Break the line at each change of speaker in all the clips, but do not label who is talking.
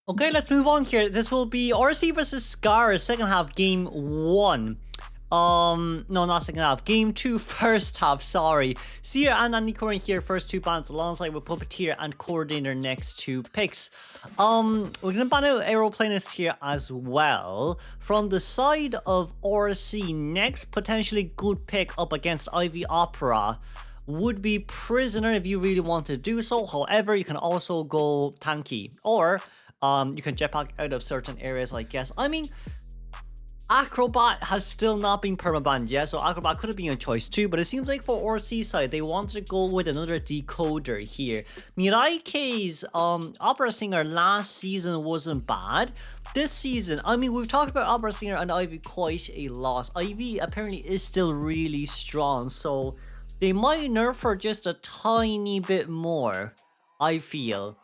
Okay, let's move on here. This will be RC versus Scar, second half, game 1. No, not second half. Game 2, first half, sorry. Seer and Andy Corin here, first 2 bans, alongside with Puppeteer and Coordinator next 2 picks. We're gonna ban out Aeroplanist here as well. From the side of RC, next potentially good pick up against Ivy Opera would be Prisoner if you really want to do so. However, you can also go tanky, or you can jetpack out of certain areas, I guess. I mean, Acrobat has still not been permabanned yet, so Acrobat could have been a choice too, but it seems like for RC side, they wanted to go with another decoder here. Miraike's Opera Singer last season wasn't bad. This season, I mean, we've talked about Opera Singer and Ivy quite a lot. Ivy apparently is still really strong, so they might nerf her just a tiny bit more, I feel,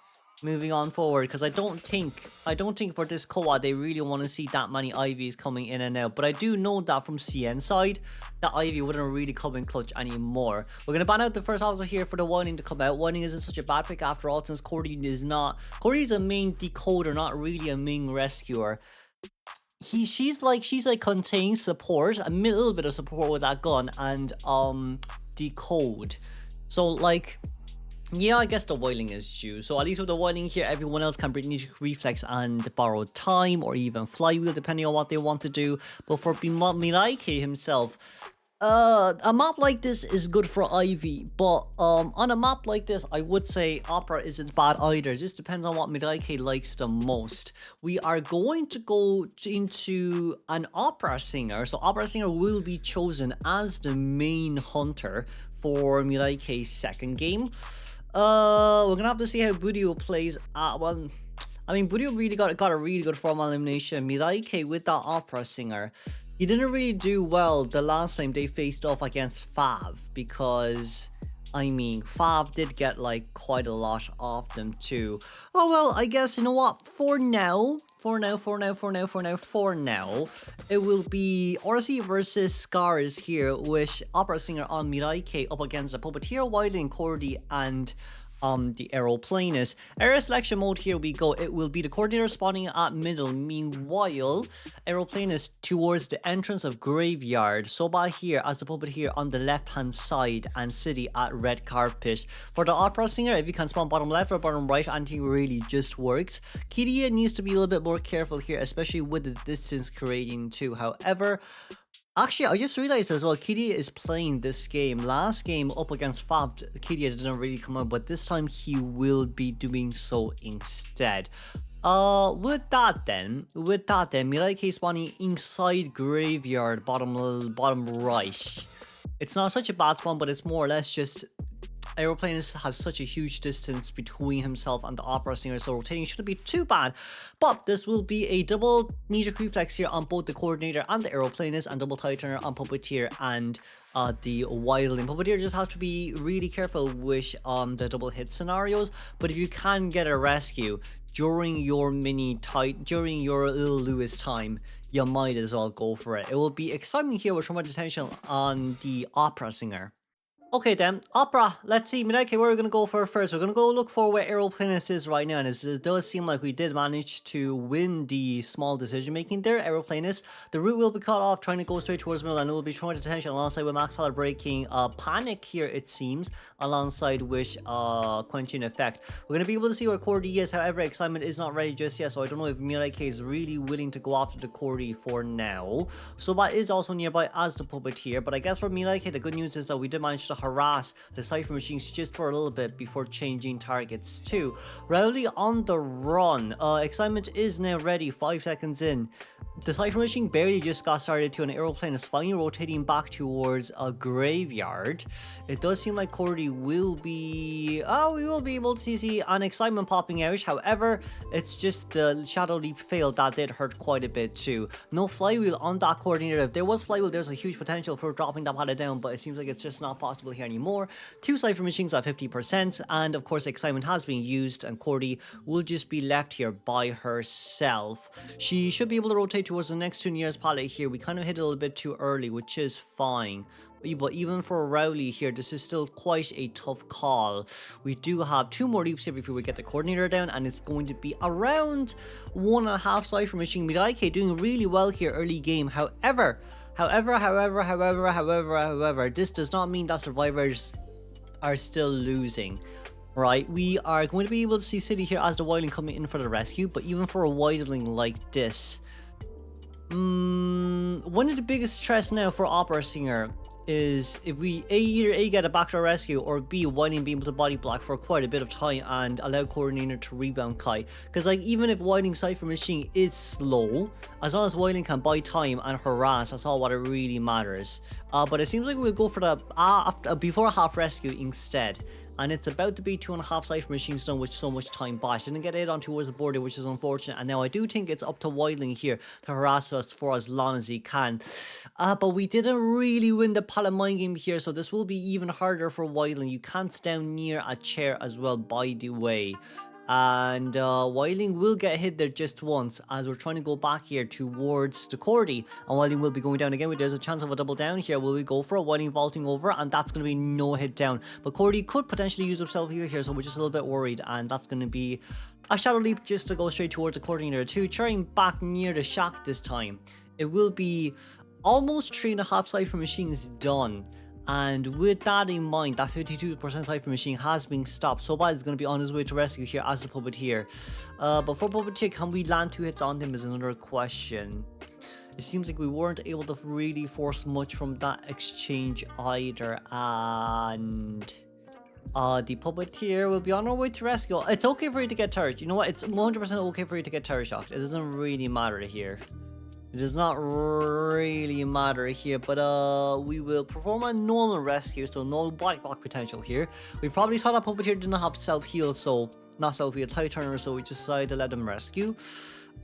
moving on forward, because I don't think for this co-op they really want to see that many Ivies coming in and out. But I do know that from CN side, that Ivy wouldn't really come in clutch anymore. We're gonna ban out the first officer here for the Whining to come out. Whining isn't such a bad pick after all, since Cordy is a main decoder, not really a main rescuer. She's like contained support, a little bit of support with that gun, and decode. So like, yeah, I guess the Whiling is due. So at least with the Whiling here, everyone else can bring Reflex and Borrowed Time, or even Flywheel, depending on what they want to do. But for Milaike himself, a map like this is good for Ivy, but on a map like this, I would say Opera isn't bad either. It just depends on what Milaike likes the most. We are going to go into an Opera Singer, so Opera Singer will be chosen as the main hunter for Milaike's second game. We're gonna have to see how Burio plays. Well, I mean, Burio really got a really good formal elimination. Milaike with that Opera Singer, he didn't really do well the last time they faced off against Fav, because I mean, Fav did get like quite a lot of them too. Oh well, I guess, you know what, for now, it will be RC versus Scars here, with Opera Singer on Milaike up against the Puppeteer, Wily and Cordy, and the Aeroplanist. Area selection mode, here we go. It will be the Coordinator spawning at middle. Meanwhile, Aeroplanist towards the entrance of Graveyard. Soba here as the Puppeteer on the left hand side, and City at Red Carpet. For the Opera Singer, if you can spawn bottom left or bottom right, anything really just works. Kiria needs to be a little bit more careful here, especially with the distance creating too. However, actually, I just realized as well, Kiria is playing this game. Last game up against Fab, Kiria didn't really come out, but this time he will be doing so instead. With that then, Milaike spawning inside Graveyard, bottom right. It's not such a bad spawn, but it's more or less just Aeroplanist has such a huge distance between himself and the Opera Singer, so rotating shouldn't be too bad. But this will be a double knee-jerk reflex here on both the Coordinator and the Aeroplanist, and double Tightener on Puppeteer and the Wildling. Puppeteer just has to be really careful with the double hit scenarios, but if you can get a rescue during your during your little Lewis time, you might as well go for it. It will be exciting here with so much attention on the Opera Singer. Okay then, Opera, let's see, Milaike, where are we going to go for first? We're going to go look for where Aeroplanist is right now, and it does seem like we did manage to win the small decision making there. Aeroplanist, the route will be cut off, trying to go straight towards middle, and it will be throwing attention alongside with Max Pallet breaking Panic here, it seems, alongside with Quenching Effect. We're going to be able to see where Cordy is, however, Excitement is not ready just yet, so I don't know if Milaike is really willing to go after the Cordy for now. So that is also nearby as the Puppeteer, but I guess for Milaike, the good news is that we did manage to harass the Cypher Machines just for a little bit before changing targets too. Rowley on the run. Excitement is now ready, 5 seconds in. The Cypher Machine barely just got started to, an Aeroplane is finally rotating back towards a Graveyard. It does seem like Cordy will be... we will be able to see an Excitement popping out. However, it's just the Shadow Leap failed. That did hurt quite a bit too. No Flywheel on that Coordinator. If there was Flywheel, there's a huge potential for dropping that pallet down, but it seems like it's just not possible here anymore. 2 Cypher Machines at 50%, and of course Excitement has been used, and Cordy will just be left here by herself. She should be able to rotate towards the next to nearest pallet here. We kind of hit a little bit too early, which is fine. But even for Rowley here, this is still quite a tough call. We do have 2 more leaps here before we get the coordinator down, and it's going to be around 1.5 Cypher Machine. Midaike doing really well here early game. However, this does not mean that survivors are still losing. Right, we are going to be able to see City here as the wildling coming in for the rescue, but even for a wildling like this, one of the biggest threats now for Opera Singer is if we either A, get a backdoor rescue, or B, wildling being able to body block for quite a bit of time and allow coordinator to rebound Kai. Because like even if wildling Cypher Machine is slow, as long as wildling can buy time and harass, that's all what it really matters. But it seems like we'll go for the before half rescue instead. And it's about to be 2.5 Cypher Machines done with so much time bash. Didn't get it on towards the border, which is unfortunate. And now I do think it's up to wildling here to harass us for as long as he can. But we didn't really win the pallet mind game here, so this will be even harder for wildling. You can't stand near a chair as well, by the way. And wildling will get hit there just once as we're trying to go back here towards the Cordy, and wildling will be going down again. There's a chance of a double down here. Will we go for a wildling vaulting over? And that's going to be no hit down, but Cordy could potentially use himself here, so we're just a little bit worried, and that's going to be a shadow leap just to go straight towards the coordinator too, trying back near the shack this time. It will be almost 3.5 Cypher Machines done. And with that in mind, that 52% Cypher Machine has been stopped. So bad is going to be on his way to rescue here as the Puppeteer. But for Puppeteer, can we land 2 hits on him is another question. It seems like we weren't able to really force much from that exchange either. And the Puppeteer will be on our way to rescue. It's okay for you to get turret. You know what? It's 100% okay for you to get turret shocked. It doesn't really matter here. It does not really matter here, but we will perform a normal rescue, so no body block potential here. We probably thought that Puppeteer didn't have self-heal, so not self-heal, tie turner, so we decided to let him rescue.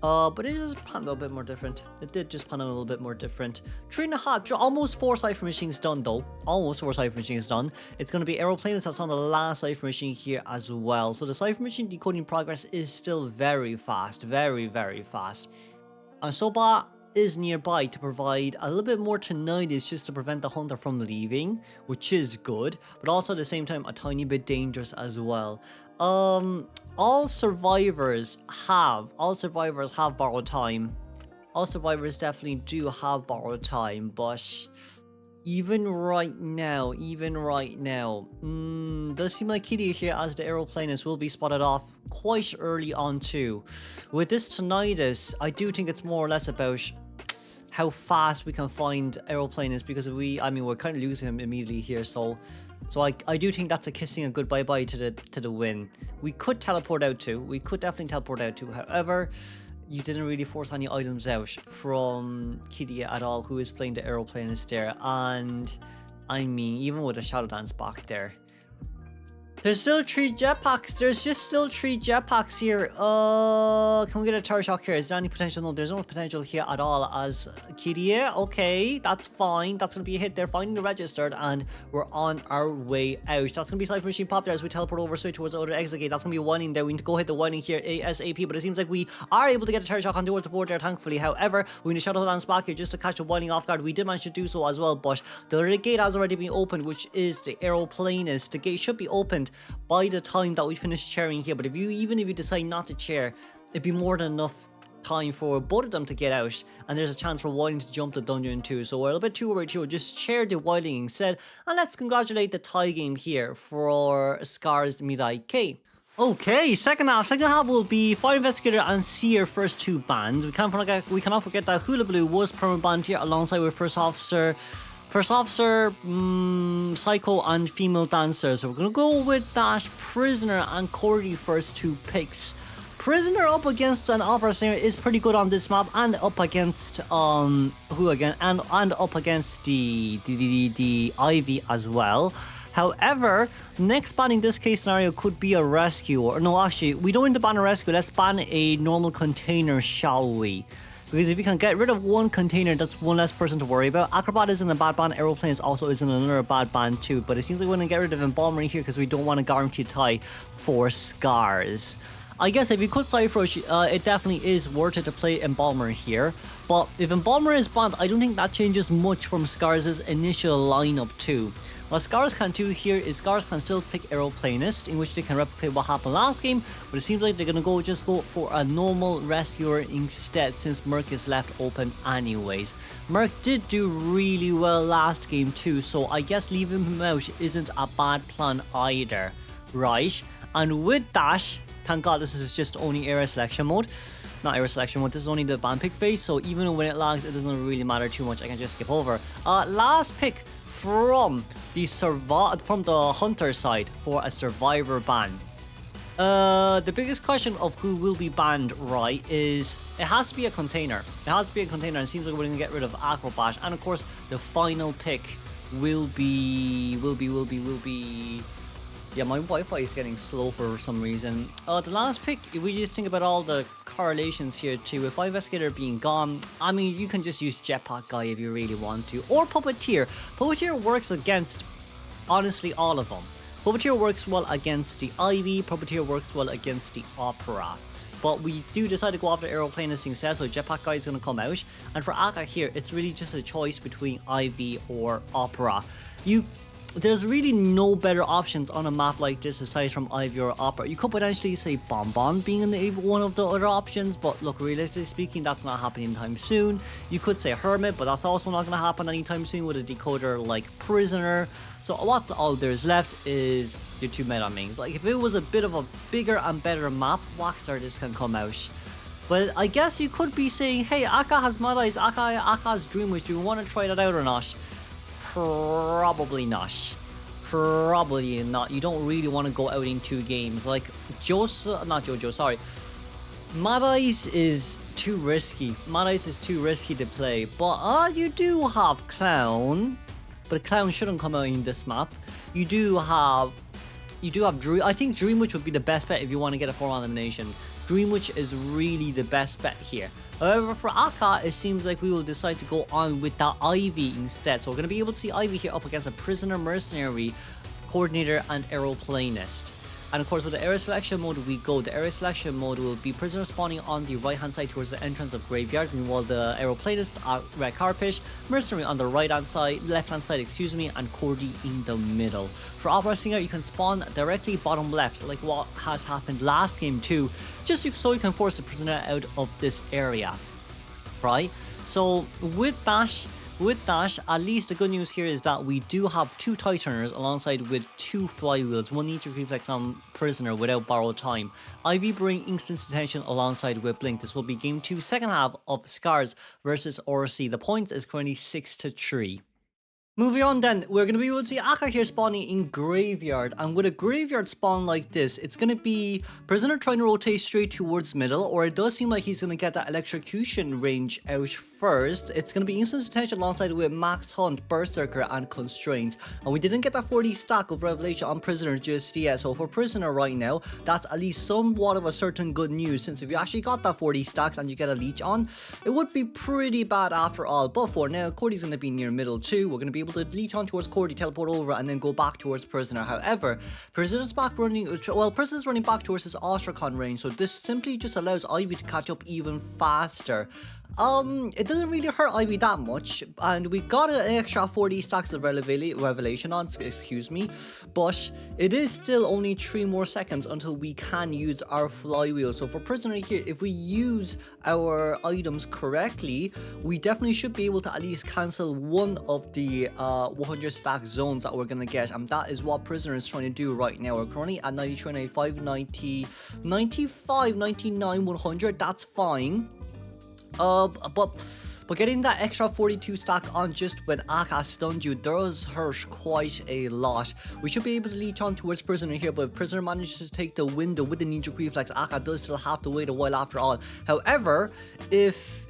But it just panned out a bit more different. It did just pan out a little bit more different. 3.5, almost 4 Cypher Machines done though. Almost 4 Cypher Machines done. It's going to be Aeroplanist that's on the last Cypher Machine here as well. So the Cypher Machine decoding progress is still very fast. Very, very fast. And Soba is nearby to provide a little bit more tinnitus just to prevent the hunter from leaving, which is good, but also at the same time a tiny bit dangerous as well. All survivors have borrowed time. All survivors definitely do have borrowed time, but even right now, does seem like Kitty here as the Aeroplanist will be spotted off quite early on too. With this tinnitus, I do think it's more or less about how fast we can find Aeroplanist, because if we're kind of losing him immediately here, so I do think that's a kissing a good bye-bye to the win. We could teleport out too. We could definitely teleport out too. However, you didn't really force any items out from Kidia at all, who is playing the Aeroplanist there. And I mean, even with a Shadow Dance back there, there's still 3 jetpacks. There's just still 3 jetpacks here. Can we get a turret shock here? Is there any potential? No, there's no potential here at all as Kidia. Okay, that's fine. That's going to be a hit there. Finding the registered, and we're on our way out. That's going to be Cypher Machine pop there as we teleport over straight towards the other exit gate. That's going to be a winding there. We need to go hit the winding here ASAP, but it seems like we are able to get a turret shock on towards the board there, thankfully. However, we need to Shadow Dance back here just to catch the winding off guard. We did manage to do so as well, but the other gate has already been opened, which is the Aeroplanist. The gate should be opened by the time that we finish chairing here, but even if you decide not to chair, it'd be more than enough time for both of them to get out, and there's a chance for wildling to jump the dungeon too. So we're a little bit too worried here. We'll just chair the wildling instead, and let's congratulate the tie game here for Scars Mirai K. Okay, second half will be Fire Investigator and Seer first 2 bans. We cannot forget that Hullabaloo was permanent banned here alongside with First Officer, Psycho and Female Dancer. So we're going to go with that Prisoner and Cordy first 2 picks. Prisoner up against an Opera Singer is pretty good on this map, and up against who again? And up against the Ivy as well. However, next banning this case scenario could be a rescue, or no, actually we don't need to ban a rescue. Let's ban a normal container, shall we? Because if you can get rid of 1 container, that's 1 less person to worry about. Acrobat isn't a bad ban. Aeroplanist also isn't another bad ban too. But it seems like we're going to get rid of Embalmer here because we don't want a guaranteed tie for Scars. I guess if you could Cypher, it definitely is worth it to play Embalmer here. But if Embalmer is banned, I don't think that changes much from Scars' initial lineup too. What Scars can do here is Scars can still pick Aeroplanist, in which they can replicate what happened last game, but it seems like they're gonna just go for a normal Rescuer instead, since Merc is left open anyways. Merc did do really well last game too, so I guess leaving him out isn't a bad plan either, right? And with that, thank God this is just only area selection mode. Not area selection mode, this is only the ban pick phase, so even when it lags, it doesn't really matter too much. I can just skip over. Last pick from the hunter side for a survivor ban. The biggest question of who will be banned, right, is it has to be a container. It has to be a container, and it seems like we're gonna get rid of Acrobat. And of course, the final pick will be. Yeah, my Wi-Fi is getting slow for some reason. The last pick, if we just think about all the correlations here too, with Investigator being gone, I mean, you can just use Jetpack Guy if you really want to. Or Puppeteer. Puppeteer works against, honestly, all of them. Puppeteer works well against the Ivy, Puppeteer works well against the Opera. But we do decide to go after Aeroplanist instead, so Jetpack Guy is going to come out. And for Akka here, it's really just a choice between Ivy or Opera. There's really no better options on a map like this aside from Ivy or Opera. You could potentially say Bonbon being one of the other options, but look, realistically speaking, that's not happening anytime soon. You could say Hermit, but that's also not going to happen anytime soon with a decoder like Prisoner. So what's all there's left is your two meta mains. Like, if it was a bit of a bigger and better map, Waxstar this can come out. But I guess you could be saying, hey, Akka has Mad Eyes, Akka has Dream Wish, do you want to try that out or not? Probably not. Probably not. You don't really want to go out in 2 games. Like, Mad Eyes is too risky. Mad Eyes is too risky to play. But you do have Clown. But Clown shouldn't come out in this map. You do have Dream. I think Dream Witch would be the best bet if you want to get a 4-round elimination. Dream Witch is really the best bet here. However, for Akka, it seems like we will decide to go on with that Ivy instead. So we're going to be able to see Ivy here up against a Prisoner, Mercenary, Coordinator, and Aeroplanist. And of course, with the area selection mode we go, the area selection mode will be Prisoner spawning on the right hand side towards the entrance of Graveyard, meanwhile the Aeroplanist are Red Carpet, Mercenary on the right hand side, left hand side, excuse me, and Cordy in the middle. For Opera Singer, you can spawn directly bottom left, like what has happened last game too, just so you can force the Prisoner out of this area, right? So with that, at least the good news here is that we do have 2 Titaners alongside with 2 Flywheels, 1 Nature Reflex on Prisoner without borrowed time. Ivy bring Instant Detention alongside with Blink. This will be game 2, second half of Scars versus RC. The point is currently 6-3. Moving on then, we're going to be able to see Akka here spawning in Graveyard, and with a Graveyard spawn like this, it's going to be Prisoner trying to rotate straight towards middle, or it does seem like he's going to get that Electrocution range out first. It's going to be Instant Detention alongside with Max Hunt, Berserker, and Constraints, and we didn't get that 40 stack of Revelation on Prisoner just yet, so for Prisoner right now, that's at least somewhat of a certain good news, since if you actually got that 40 stacks and you get a leech on, it would be pretty bad after all. But for now, Cordy's going to be near middle too. We're going to be able to leech on towards Cordy, teleport over, and then go back towards Prisoner. However, Prisoner's running back towards his Ostracon range, so this simply just allows Ivy to catch up even faster. It doesn't really hurt Ivy that much, and we got an extra 40 stacks of Revelation on, excuse me, but it is still only 3 more seconds until we can use our Flywheel. So for Prisoner here, if we use our items correctly, we definitely should be able to at least cancel one of the 100 stack zones that we're gonna get, and that is what Prisoner is trying to do right now. We're currently at 93, 95, 90, 95, 99, 100, that's fine. But getting that extra 42 stack on just when Akka stunned you does hurt quite a lot. We should be able to leech on towards Prisoner here, but if Prisoner manages to take the window with the Ninja Reflex, Akka does still have to wait a while after all. However, if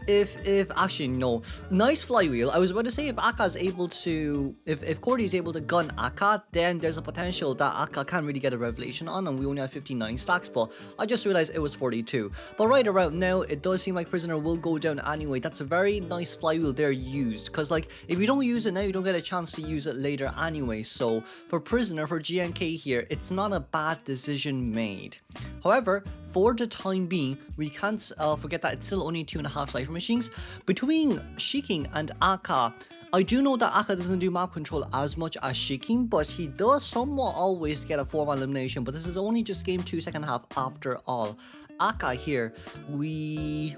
actually no, nice Flywheel. I was about to say if Akka's able to, if Cordy is able to gun Akka, then there's a potential that Akka can really get a Revelation on, and we only have 59 stacks, but I just realized it was 42. But right around now, it does seem like Prisoner will go down anyway. That's a very nice flywheel there used, because like if you don't use it now, you don't get a chance to use it later anyway. So for Prisoner, for GNK here, it's not a bad decision made. However, for the time being, we can't forget that it's still only 2.5 Cypher Machines. Between Shiking and Aka, I do know that Aka doesn't do map control as much as Shiking, but he does somewhat always get a 4-man elimination. But this is only just game 2 second half after all. Aka here, we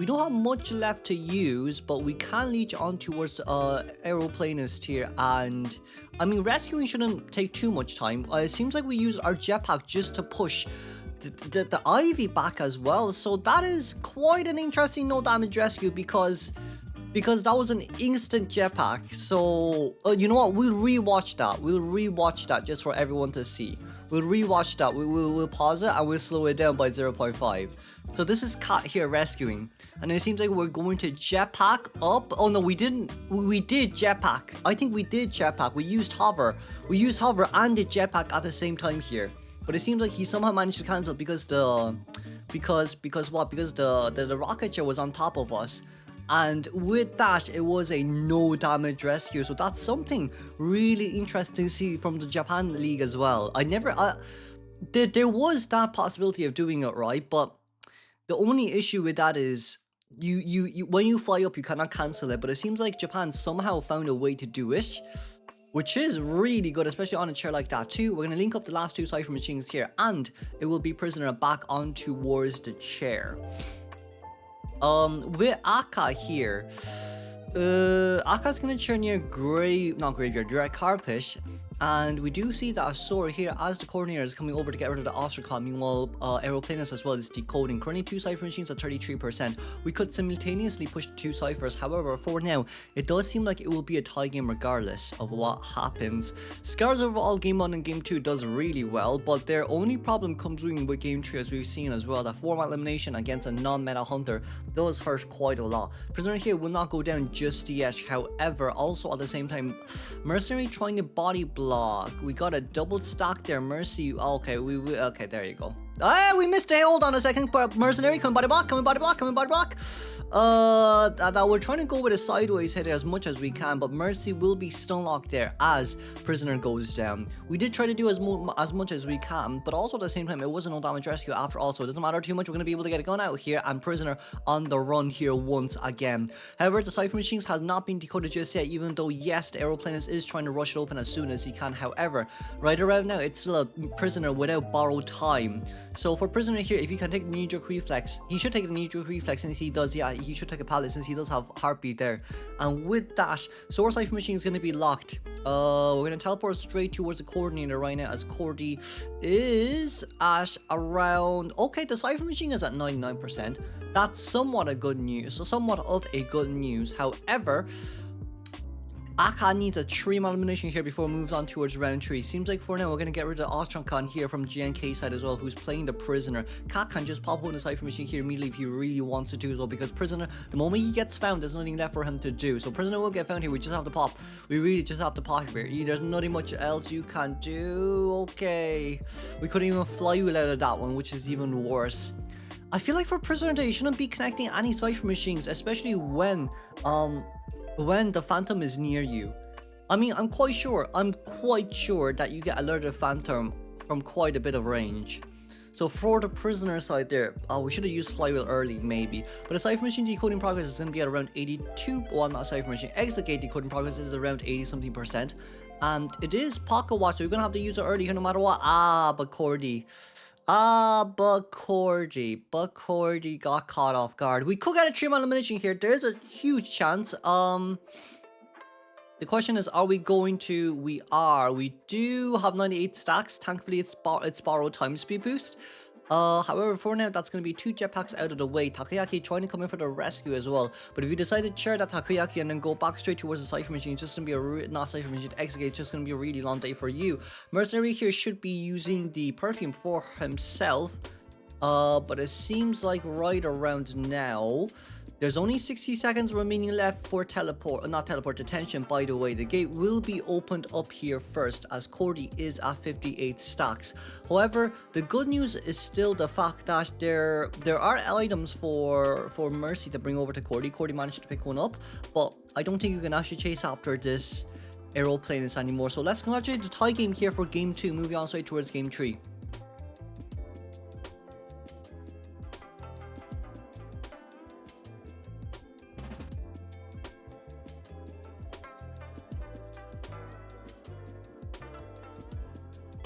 don't have much left to use, but we can leech on towards Aeroplanist here, and I mean rescuing shouldn't take too much time. It seems like we use our jetpack just to push the Ivy back as well, so that is quite an interesting no damage rescue because that was an instant jetpack. So you know what, we'll rewatch that just for everyone to see. We'll rewatch that. We'll pause it and we'll slow it down by 0.5. So this is Cat here rescuing, and it seems like we're going to jetpack up. Oh no, we didn't. We did jetpack. I think we did jetpack. We used hover and the jetpack at the same time here. But it seems like he somehow managed to cancel because the rocket ship was on top of us. And with that, it was a no damage rescue. So that's something really interesting to see from the Japan League as well. There was that possibility of doing it right, but the only issue with that is you when you fly up, you cannot cancel it. But it seems like Japan somehow found a way to do it, which is really good, especially on a chair like that too. We're going to link up the last 2 Cypher Machines here, and it will be Prisoner back on towards the chair. With Aka here, Aka's gonna chair near Direct Carpish, and we do see that Sora here as the coordinator is coming over to get rid of the Ostracon. Meanwhile, Aeroplanist as well is decoding. Currently 2 Cypher Machines at 33%. We could simultaneously push 2 Cyphers, however, for now, it does seem like it will be a tie game regardless of what happens. Scar's overall game 1 and game 2 does really well, but their only problem comes with game 3, as we've seen as well. That 4-man elimination against a non-meta hunter does hurt quite a lot. Prisoner here will not go down just yet, however, also at the same time, Mercenary trying to body block. We got a double stack there. Mercy. Okay, okay, there you go. Ah, we missed it. Hold on a second. Mercenary, coming body block. We're trying to go with a sideways hit as much as we can, but Mercy will be stun locked there as Prisoner goes down. We did try to do as much as we can, but also at the same time, it was a no damage rescue after all, so it doesn't matter too much. We're going to be able to get a gun out here, and Prisoner on the run here once again. However, the Cypher Machines has not been decoded just yet, even though, yes, the Aeroplanist is trying to rush it open as soon as he can. However, right around now, it's still a Prisoner without borrowed time. So for Prisoner here, if he can take the knee-jerk reflex, he should take the knee-jerk reflex, since he does, yeah, he should take a pallet since he does have heartbeat there. And with that, Source Cypher Machine is going to be locked. We're going to teleport straight towards the coordinator right now, as Cordy is at around, okay, the Cypher Machine is at 99%. That's somewhat of a good news. However, Aka needs a 3-man elimination here before it moves on towards round 3. Seems like for now we're going to get rid of Ostrancon here from GNK side as well, who's playing the Prisoner. Cat can just pop on the Cypher Machine here immediately if he really wants to do as well, because Prisoner, the moment he gets found, there's nothing left for him to do. So Prisoner will get found here. We just have to pop. We really just have to pop here. There's nothing much else you can do. Okay. We couldn't even fly out of that one, which is even worse. I feel like for Prisoner Day, you shouldn't be connecting any Cypher Machines, especially when the Phantom is near you. I mean, I'm quite sure that you get alerted Phantom from quite a bit of range. So for the Prisoner side there, we should have used Flywheel early, maybe. But the Cypher Machine decoding progress is going to be at around 82, well, not Cypher Machine, Exit Gate decoding progress is around 80-something%. And it is Pocket Watch, so you're going to have to use it early here no matter what. But Cordy got caught off guard. We could get a 3-man elimination here. There's a huge chance. The question is, are we going to? We are. We do have 98 stacks. Thankfully, it's borrowed time speed boost. However, for now, that's going to be 2 jetpacks out of the way. Takoyaki trying to come in for the rescue as well. But if you decide to chair that Takoyaki and then go back straight towards the Cypher Machine, it's just going to be not Cypher Machine, Exit Gate, it's just going to be a really long day for you. Mercenary here should be using the perfume for himself. But it seems like right around now, There's only 60 seconds remaining left for not teleport detention, by the way. The gate will be opened up here first as Cordy is at 58 stacks. However, the good news is still the fact that there are items for Mercy to bring over to Cordy. Cordy managed to pick one up, but I don't think you can actually chase after this Aeroplanist anymore. So let's congratulate the tie game here for game 2, moving on straight towards game 3.